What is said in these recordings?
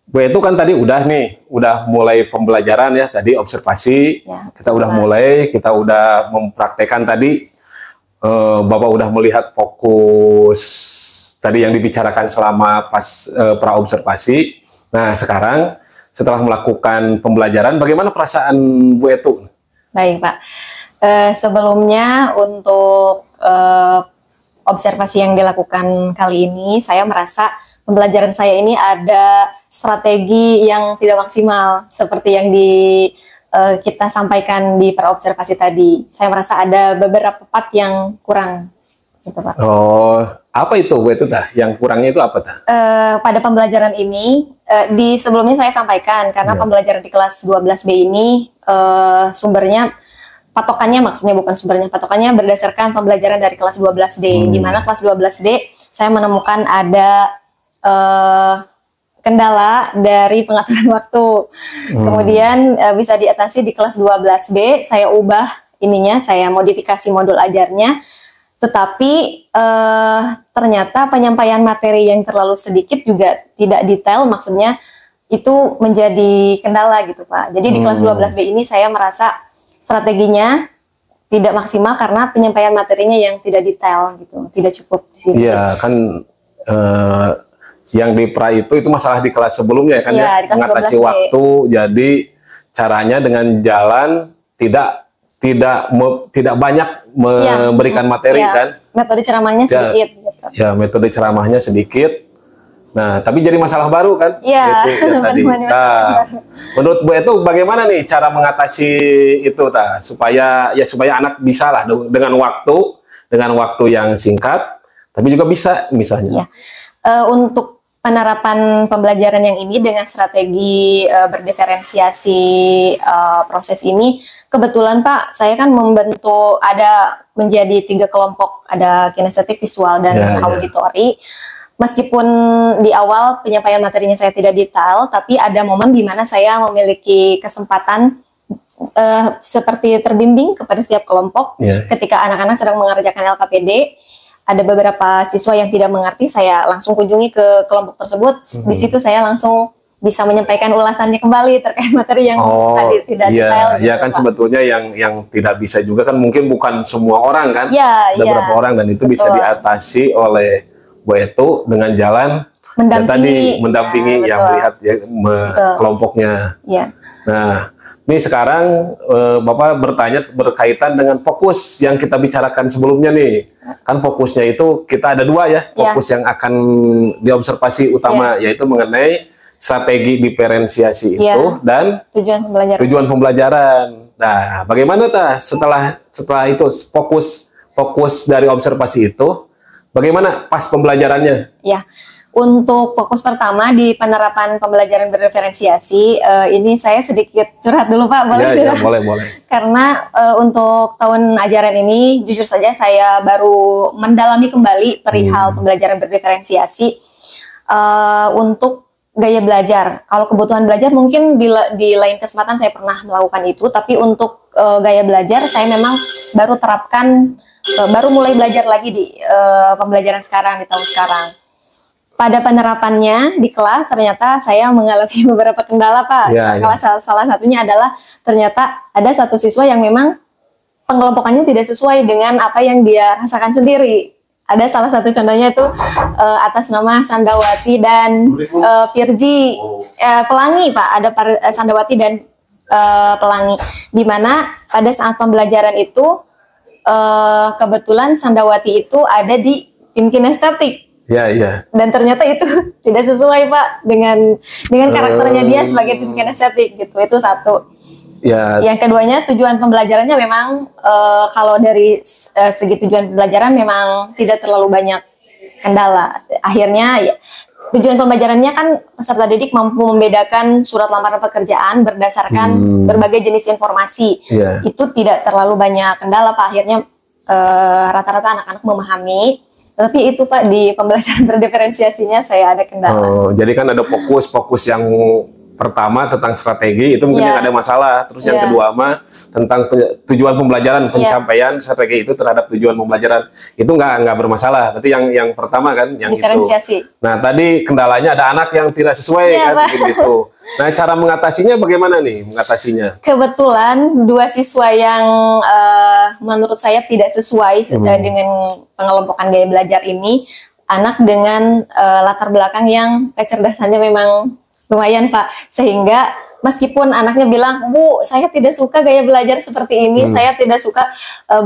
Bu itu kan tadi udah mulai pembelajaran ya, tadi observasi, Ya, kita udah mulai, kita udah mempraktekkan tadi, Bapak udah melihat fokus tadi yang dibicarakan selama pas pra observasi. Nah sekarang setelah melakukan pembelajaran, bagaimana perasaan Bu Etu? Baik Pak. Sebelumnya untuk observasi yang dilakukan kali ini, saya merasa pembelajaran saya ini ada strategi yang tidak maksimal seperti yang kita sampaikan di praobservasi tadi. Saya merasa ada beberapa part yang kurang, gitu Pak. Oh, apa itu Bu Etu tah? Yang kurangnya itu apa tah? Pada pembelajaran ini, di sebelumnya saya sampaikan karena pembelajaran di kelas 12B ini sumbernya maksudnya bukan sumbernya, patokannya berdasarkan pembelajaran dari kelas 12D, di mana kelas 12D saya menemukan ada kendala dari pengaturan waktu. Kemudian bisa diatasi di kelas 12B, saya ubah saya modifikasi modul ajarnya, tetapi ternyata penyampaian materi yang terlalu sedikit juga tidak detail, maksudnya itu menjadi kendala gitu Pak. Jadi di kelas 12B ini saya merasa strateginya tidak maksimal karena penyampaian materinya yang tidak detail gitu, tidak cukup di sini. Iya kan yang di pra itu masalah di kelas sebelumnya kan ya, mengatasi waktu. Jadi caranya dengan jalan tidak banyak memberikan materi kan. Metode ceramahnya sedikit. Gitu. Ya metode ceramahnya sedikit. Nah, tapi jadi masalah baru kan? Iya. Itu tadi. Nah, menurut Bu itu bagaimana nih cara mengatasi itu supaya anak bisa lah dengan waktu yang singkat, tapi juga bisa misalnya. Ya. Untuk penerapan pembelajaran yang ini dengan strategi berdiferensiasi proses ini, kebetulan Pak, saya kan menjadi 3 kelompok, ada kinestetik, visual, dan auditori. Meskipun di awal penyampaian materinya saya tidak detail, tapi ada momen di mana saya memiliki kesempatan seperti terbimbing kepada setiap kelompok. Ketika anak-anak sedang mengerjakan LKPD, ada beberapa siswa yang tidak mengerti, saya langsung kunjungi ke kelompok tersebut. Di situ saya langsung bisa menyampaikan ulasannya kembali terkait materi yang tadi tidak detail. Iya kan sebetulnya yang tidak bisa juga kan mungkin bukan semua orang kan, ada beberapa orang, dan itu bisa diatasi oleh Bu Etu dengan jalan mendampingi yang melihat kelompoknya. Nah, ini sekarang Bapak bertanya berkaitan dengan fokus yang kita bicarakan sebelumnya nih. Kan fokusnya itu kita ada 2 ya, fokus yang akan diobservasi utama yaitu mengenai strategi diferensiasi itu dan tujuan pembelajaran. Nah, bagaimana setelah itu fokus dari observasi itu? Bagaimana pas pembelajarannya? Ya, untuk fokus pertama di penerapan pembelajaran berdiferensiasi, ini saya sedikit curhat dulu Pak, boleh tidak? Boleh. Karena untuk tahun ajaran ini, jujur saja saya baru mendalami kembali perihal pembelajaran berdiferensiasi untuk gaya belajar. Kalau kebutuhan belajar mungkin di lain kesempatan saya pernah melakukan itu, tapi untuk gaya belajar saya memang baru mulai belajar lagi di pembelajaran sekarang, di tahun sekarang. Pada penerapannya di kelas ternyata saya mengalami beberapa kendala Pak. Salah satunya adalah ternyata ada satu siswa yang memang pengelompokannya tidak sesuai dengan apa yang dia rasakan sendiri. Ada salah satu contohnya itu atas nama Sandawati dan Firji Pelangi Pak. Ada Sandawati dan Pelangi. Di mana pada saat pembelajaran itu kebetulan Sandawati itu ada di tim kinestetik. Dan ternyata itu tidak sesuai Pak dengan karakternya dia sebagai tim kinestetik gitu. Itu satu. Yang keduanya tujuan pembelajarannya memang kalau dari segi tujuan pembelajaran memang tidak terlalu banyak kendala. Akhirnya tujuan pembelajarannya kan peserta didik mampu membedakan surat lamaran pekerjaan berdasarkan berbagai jenis informasi. Itu tidak terlalu banyak kendala Pak. Akhirnya rata-rata anak-anak memahami. Tapi itu Pak, di pembelajaran berdiferensiasinya saya ada kendala. Jadi kan ada fokus yang pertama tentang strategi itu mungkin yang ada masalah. Terus yang kedua mah tentang tujuan pembelajaran, pencapaian strategi itu terhadap tujuan pembelajaran itu nggak bermasalah. Berarti yang pertama kan yang diferensiasi. Itu. Nah tadi kendalanya ada anak yang tidak sesuai kan gitu. Nah cara mengatasinya bagaimana nih mengatasinya? Kebetulan 2 siswa yang menurut saya tidak sesuai dengan pengelompokan gaya belajar ini, anak dengan latar belakang yang kecerdasannya memang lumayan Pak, sehingga meskipun anaknya bilang, Bu, saya tidak suka gaya belajar seperti ini, saya tidak suka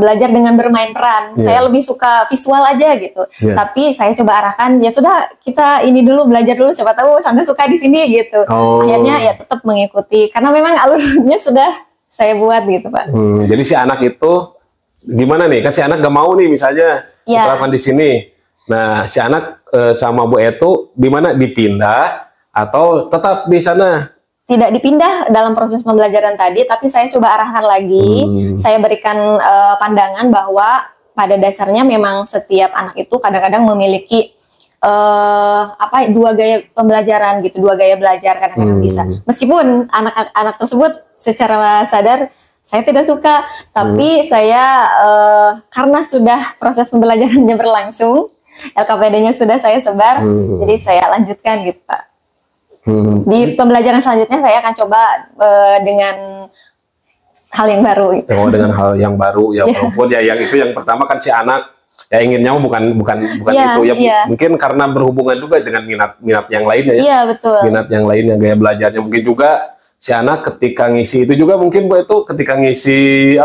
belajar dengan bermain peran, saya lebih suka visual aja gitu. Tapi saya coba arahkan, ya sudah kita ini dulu belajar dulu, coba tahu Sandra suka di sini gitu. Akhirnya ya tetap mengikuti, karena memang alurnya sudah saya buat gitu Pak. Jadi si anak itu gimana nih? Kan si anak gak mau nih misalnya diterapkan di sini. Nah si anak sama Bu Etu di mana dipindah atau tetap di sana? Tidak dipindah dalam proses pembelajaran tadi, tapi saya coba arahkan lagi. Saya berikan pandangan bahwa pada dasarnya memang setiap anak itu kadang-kadang memiliki 2 gaya pembelajaran gitu, 2 gaya belajar kadang-kadang bisa. Meskipun anak-anak tersebut secara sadar saya tidak suka, tapi saya karena sudah proses pembelajarannya berlangsung, LKPD-nya sudah saya sebar, jadi saya lanjutkan gitu Pak. Di pembelajaran selanjutnya saya akan coba dengan hal yang baru. Dengan hal yang baru ya walaupun ya yang itu yang pertama kan si anak ya inginnya bukan itu ya mungkin karena berhubungan juga dengan minat yang lainnya ya. Iya betul. Minat yang lainnya gaya belajarnya mungkin juga si anak ketika ngisi itu juga mungkin Bu itu ketika ngisi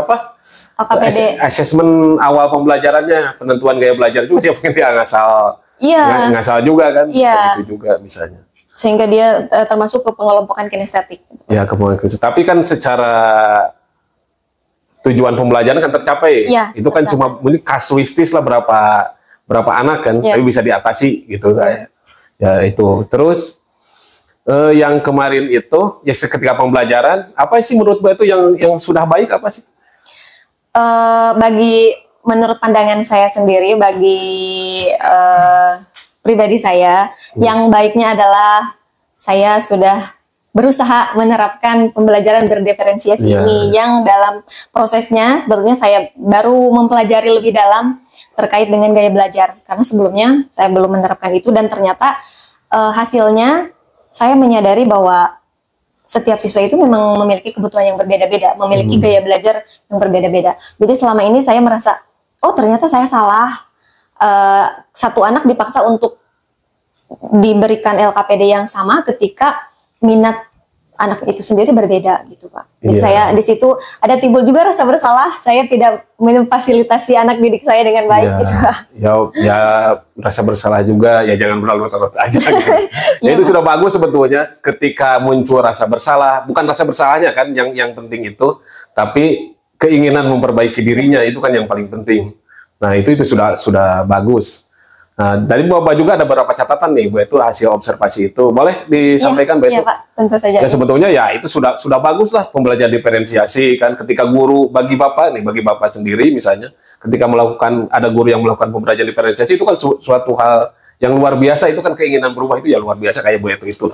LKPD asesmen awal pembelajarannya penentuan gaya belajar juga dia mungkin dia ngasal juga kan bisa gitu juga misalnya. Sehingga dia termasuk ke pengelompokan kinestetik. Ya, ke pengelompokan kinestetik. Tapi kan secara tujuan pembelajaran kan tercapai. Ya, itu kan cuma mungkin kasuistis lah berapa anak kan, tapi bisa diatasi gitu saya. Ya itu. Terus yang kemarin itu ya ketika pembelajaran apa sih menurut Bu itu yang sudah baik apa sih? Menurut pandangan saya sendiri bagi pribadi saya, yang baiknya adalah saya sudah berusaha menerapkan pembelajaran berdiferensiasi ini, yang dalam prosesnya sebetulnya saya baru mempelajari lebih dalam terkait dengan gaya belajar, karena sebelumnya saya belum menerapkan itu dan ternyata hasilnya saya menyadari bahwa setiap siswa itu memang memiliki kebutuhan yang berbeda-beda, memiliki gaya belajar yang berbeda-beda. Jadi selama ini saya merasa, oh ternyata saya salah. Satu anak dipaksa untuk diberikan LKPD yang sama ketika minat anak itu sendiri berbeda gitu Pak. Jadi saya di situ ada timbul juga rasa bersalah, saya tidak memfasilitasi anak didik saya dengan baik gitu Pak. Ya rasa bersalah juga, ya jangan berlarut-larut aja gitu. Itu sudah bagus sebetulnya ketika muncul rasa bersalah, bukan rasa bersalahnya kan yang penting itu, tapi keinginan memperbaiki dirinya itu kan yang paling penting. Nah itu sudah bagus. Nah dari Bapak juga ada beberapa catatan nih Bu itu hasil observasi itu boleh disampaikan Bu itu? Iya Pak, tentu saja. Ya sebetulnya ya itu sudah bagus lah pembelajaran diferensiasi kan ketika guru bagi Bapak sendiri misalnya ketika ada guru yang melakukan pembelajaran diferensiasi itu kan suatu hal yang luar biasa, itu kan keinginan berubah itu ya luar biasa kayak Bu itu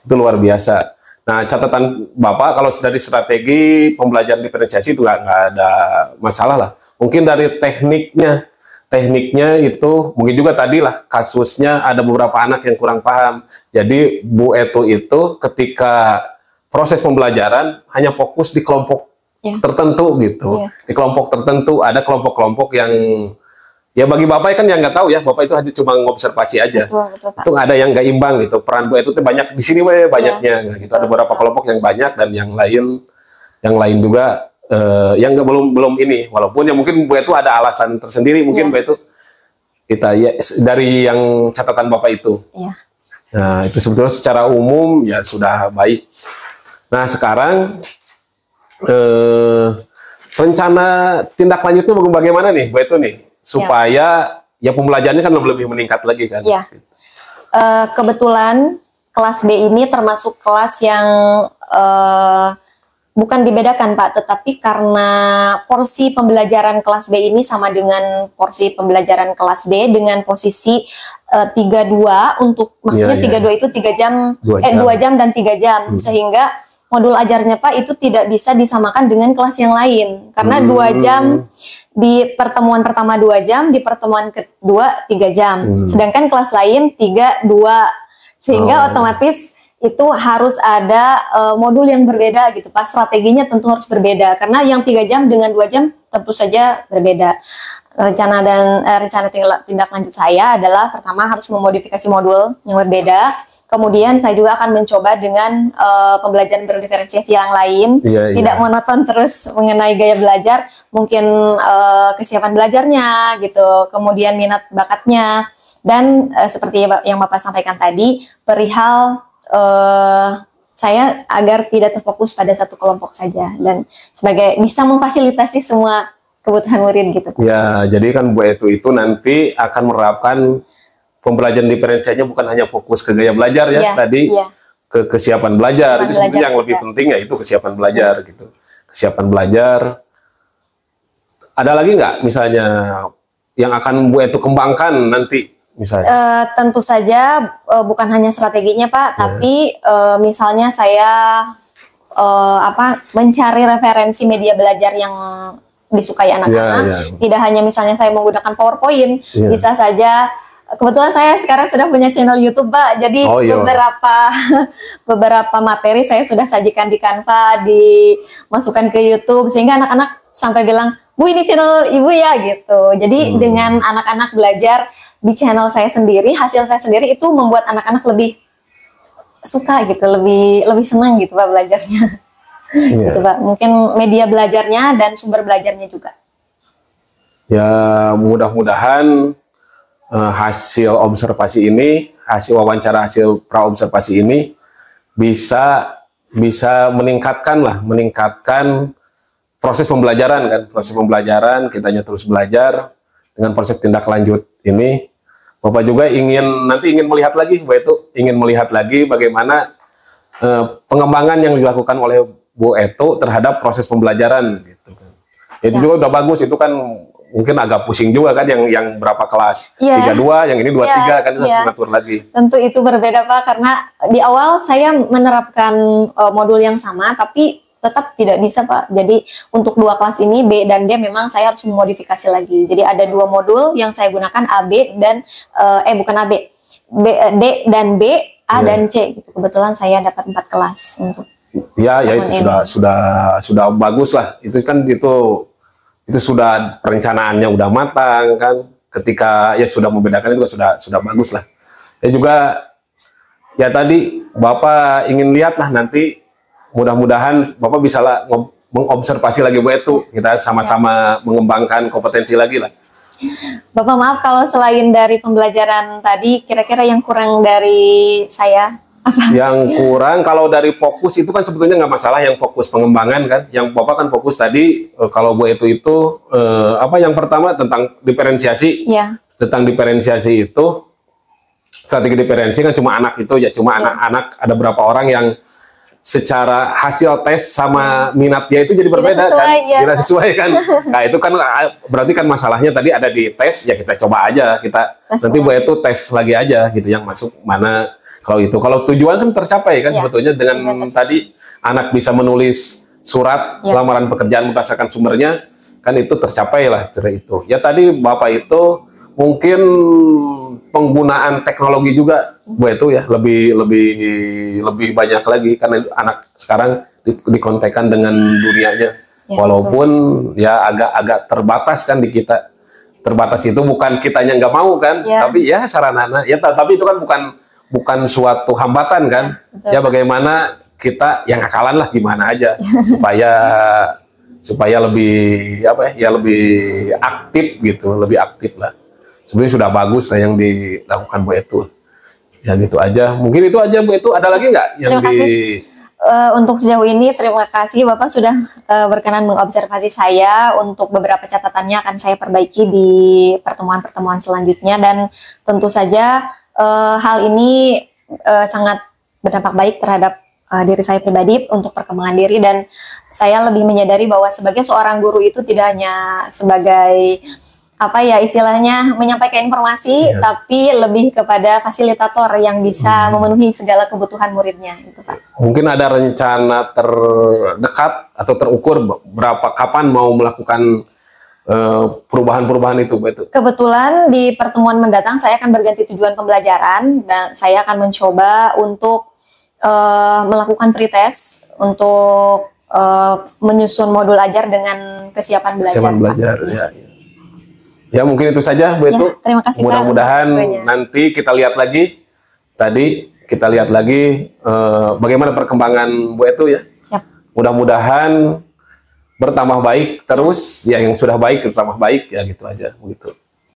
luar biasa. Nah catatan Bapak kalau dari strategi pembelajaran diferensiasi itu nggak ada masalah lah. Mungkin dari tekniknya itu mungkin juga tadi lah kasusnya ada beberapa anak yang kurang paham. Jadi Bu Etu itu ketika proses pembelajaran hanya fokus di kelompok tertentu gitu. Di kelompok tertentu ada kelompok-kelompok yang ya bagi Bapak kan yang nggak tahu ya, Bapak itu hanya cuma ngobservasi aja. Betul, itu ada yang nggak imbang gitu. Peran Bu Etu itu banyak di sini banyaknya gitu. Ada beberapa kelompok yang banyak dan yang lain juga yang belum ini, walaupun ya mungkin Bu itu ada alasan tersendiri mungkin Bu itu kita ya dari yang catatan Bapak itu. Nah itu sebetulnya secara umum ya sudah baik. Nah sekarang rencana tindak lanjutnya bagaimana nih Bu itu nih supaya ya pembelajarannya kan lebih meningkat lagi kan? Kebetulan kelas B ini termasuk kelas yang Bukan dibedakan Pak, tetapi karena porsi pembelajaran kelas B ini sama dengan porsi pembelajaran kelas D dengan posisi 3-2 untuk maksudnya 3-2 itu 3 jam, 2 jam dan 3 jam, sehingga modul ajarnya Pak itu tidak bisa disamakan dengan kelas yang lain karena 2 jam di pertemuan pertama 2 jam, di pertemuan kedua 3 jam, sedangkan kelas lain 3-2, sehingga otomatis itu harus ada modul yang berbeda gitu Pak, strateginya tentu harus berbeda karena yang 3 jam dengan 2 jam tentu saja berbeda. Rencana tindak lanjut saya adalah pertama harus memodifikasi modul yang berbeda, kemudian saya juga akan mencoba dengan pembelajaran berdiferensiasi yang lain, tidak monoton terus mengenai gaya belajar, mungkin kesiapan belajarnya gitu, kemudian minat bakatnya, dan seperti yang Bapak sampaikan tadi perihal saya agar tidak terfokus pada satu kelompok saja dan sebagai bisa memfasilitasi semua kebutuhan murid gitu. Ya, jadi kan Bu Etu itu nanti akan menerapkan pembelajaran diferensiasinya bukan hanya fokus ke gaya belajar ya, tadi ke kesiapan belajar. Itu sebetulnya yang lebih penting ya itu kesiapan belajar gitu. Kesiapan belajar. Ada lagi nggak misalnya yang akan Bu Etu kembangkan nanti? Misalnya. Tentu saja bukan hanya strateginya Pak, tapi misalnya saya mencari referensi media belajar yang disukai anak-anak. Tidak hanya misalnya saya menggunakan PowerPoint, bisa saja. Kebetulan saya sekarang sudah punya channel YouTube Pak, jadi beberapa materi saya sudah sajikan di Canva, dimasukkan ke YouTube, sehingga anak-anak sampai bilang, Bu ini channel ibu ya gitu. Jadi dengan anak-anak belajar di channel saya sendiri, hasil saya sendiri itu membuat anak-anak lebih suka gitu, lebih senang gitu Pak belajarnya. Gitu Pak. Mungkin media belajarnya dan sumber belajarnya juga. Ya mudah-mudahan hasil observasi ini, hasil wawancara, hasil pra-observasi ini bisa meningkatkan proses pembelajaran kan, proses pembelajaran kitanya terus belajar dengan proses tindak lanjut ini. Bapak juga nanti ingin melihat lagi, Bu Etu ingin melihat lagi bagaimana pengembangan yang dilakukan oleh Bu Etu terhadap proses pembelajaran gitu kan. Itu juga udah bagus, itu kan mungkin agak pusing juga kan yang berapa kelas 32, yang ini 23 kan harus mengatur lagi. Tentu itu berbeda Pak karena di awal saya menerapkan modul yang sama tapi tetap tidak bisa Pak. Jadi untuk 2 kelas ini B dan D memang saya harus memodifikasi lagi. Jadi ada 2 modul yang saya gunakan AB dan bukan AB, D dan B, A dan C. Gitu. Kebetulan saya dapat 4 kelas untuk. Ya itu sudah bagus lah. Itu kan itu sudah perencanaannya udah matang kan. Ketika ya sudah membedakan itu sudah bagus lah. Ya juga ya tadi Bapak ingin lihat lah nanti. Mudah-mudahan Bapak bisa mengobservasi lagi Bu Etu, kita sama-sama mengembangkan kompetensi lagi lah. Bapak maaf kalau selain dari pembelajaran tadi, kira-kira yang kurang dari saya apa? Yang kurang kalau dari fokus itu kan sebetulnya nggak masalah, yang fokus pengembangan kan. Yang Bapak kan fokus tadi kalau Bu Etu itu yang pertama tentang diferensiasi. Tentang diferensiasi itu strategi diferensiasi kan cuma anak itu ya cuma anak-anak ada berapa orang yang secara hasil tes sama minat dia itu jadi berbeda tidak sesuai kan. Nah itu kan berarti kan masalahnya tadi ada di tes, ya kita coba aja, kita nanti Bu Etu tes lagi aja gitu yang masuk mana. Kalau tujuan kan tercapai kan sebetulnya dengan tadi anak bisa menulis surat lamaran pekerjaan berdasarkan sumbernya kan itu tercapai lah itu. Ya tadi Bapak itu mungkin penggunaan teknologi juga Bu Etu ya lebih banyak lagi karena anak sekarang dikontekkan dengan dunianya walaupun ya agak terbatas kan di kita. Terbatas itu bukan kitanya nggak mau kan, tapi ya saranana ya tapi itu kan bukan suatu hambatan kan. Ya bagaimana kita yang ngakalan lah gimana aja supaya lebih lebih aktif gitu, lebih aktif lah. Sebenarnya sudah bagus lah yang dilakukan Bu Etu. Ya gitu aja. Mungkin itu aja Bu Etu. Ada lagi nggak yang untuk sejauh ini terima kasih Bapak sudah berkenan mengobservasi saya. Untuk beberapa catatannya akan saya perbaiki di pertemuan-pertemuan selanjutnya dan tentu saja hal ini sangat berdampak baik terhadap diri saya pribadi untuk perkembangan diri dan saya lebih menyadari bahwa sebagai seorang guru itu tidak hanya sebagai apa ya istilahnya menyampaikan informasi, tapi lebih kepada fasilitator yang bisa memenuhi segala kebutuhan muridnya, gitu Pak. Mungkin ada rencana terdekat atau terukur kapan mau melakukan perubahan-perubahan itu, Bu Etu? Kebetulan di pertemuan mendatang saya akan berganti tujuan pembelajaran dan saya akan mencoba untuk melakukan pretest untuk menyusun modul ajar dengan kesiapan belajar. Kesiapan belajar, ya. Ya mungkin itu saja Bu Etu. Ya, terima kasih. Mudah-mudahan nanti kita lihat lagi. Tadi kita lihat lagi bagaimana perkembangan Bu Etu ya. Siap. Mudah-mudahan bertambah baik terus. Ya yang sudah baik bertambah baik ya gitu aja begitu.